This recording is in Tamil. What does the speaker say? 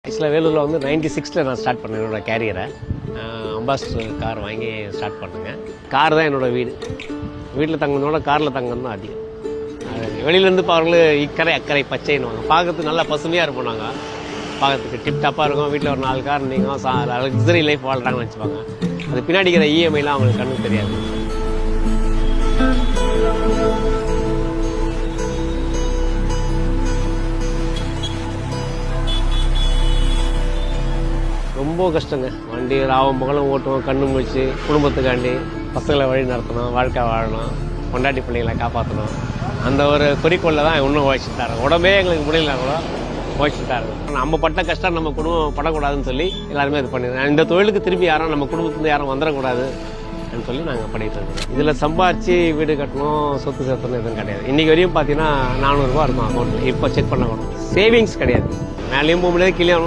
ஆக்சுவலாக வேலூரில் வந்து 96 நான் ஸ்டார்ட் பண்ணேன் என்னோடய கேரியரை. அம்பாஸ்டர் கார் வாங்கி ஸ்டார்ட் பண்ணுங்க. கார் தான் என்னோடய வீடு. வீட்டில் தங்கினதோட காரில் தங்கணும் தான் அதிகம். வெளியிலேருந்து பாருங்களும் இக்கரை அக்கறை பச்சைன்னுவாங்க. பார்க்கறதுக்கு நல்லா பசுமையாக இருப்போம். நாங்கள் பார்க்கறதுக்கு டிப்டாப்பாக இருக்கும். வீட்டில் ஒரு 4 கார் நீங்கள் லக்ஸரி லைஃப் வாழ்கிறாங்கன்னு வச்சுப்பாங்க. அது பின்னாடிக்கிற இஎம்ஐலாம் அவங்களுக்கு கண்ணுக்கு தெரியாது. ரொம்ப கஷ்டங்க. வண்டி ராவம் பகலும் ஓட்டுவோம், கண்ணு முடிச்சு குடும்பத்துக்காண்டி பசங்களை வழி நடத்தணும், வாழ்க்கை வாழணும், கொண்டாட்டி பிள்ளைங்களை காப்பாற்றணும். அந்த ஒரு குறிக்கோளில் தான் இன்னும் உழைச்சிட்டு தரோம். உடம்பே எங்களுக்கு முடியல கூட உழைச்சிட்டு தரோம். நம்ம பட்ட கஷ்டம் நம்ம குடும்பம் படக்கூடாதுன்னு சொல்லி எல்லாருமே இது பண்ணிடுறோம். இந்த தொழிலுக்கு திருப்பி யாரும் நம்ம குடும்பத்துலேருந்து யாரும் வந்துடக்கூடாது அப்படின்னு சொல்லி நாங்கள் பண்ணிட்டு இருக்கோம். இதில் சம்பாரிச்சு வீடு கட்டணும், சொத்து சேர்த்தணும் எதுவும் கிடையாது. இன்றைக்கி வரையும் பார்த்தீங்கன்னா 400 ரூபா இருக்கும் அக்கௌண்ட்டில். இப்போ செக் பண்ண சேவிங்ஸ் கிடையாது. மேலேயும் போக முடியாது, கீழே